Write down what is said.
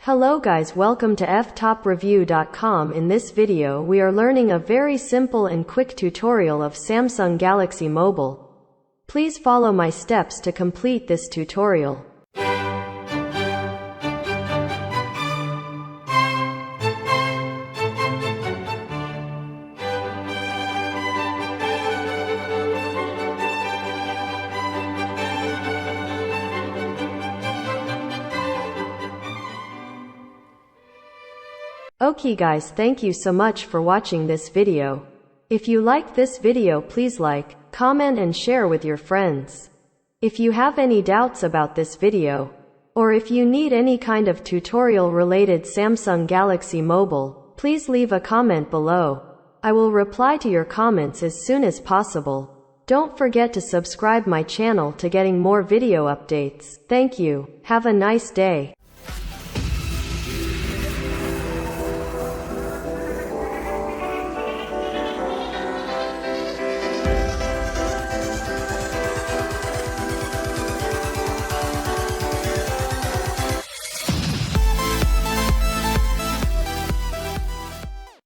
Hello guys, welcome to Ftopreview.com. In this video we are learning a very simple and quick tutorial of Samsung Galaxy Mobile. Please follow my steps to complete this tutorial. Okay guys, thank you so much for watching this video. If you like this video, please like, comment and share with your friends. If you have any doubts about this video, or if you need any kind of tutorial related Samsung Galaxy Mobile, please leave a comment below. I will reply to your comments as soon as possible. Don't forget to subscribe my channel to getting more video updates. Thank you. Have a nice day.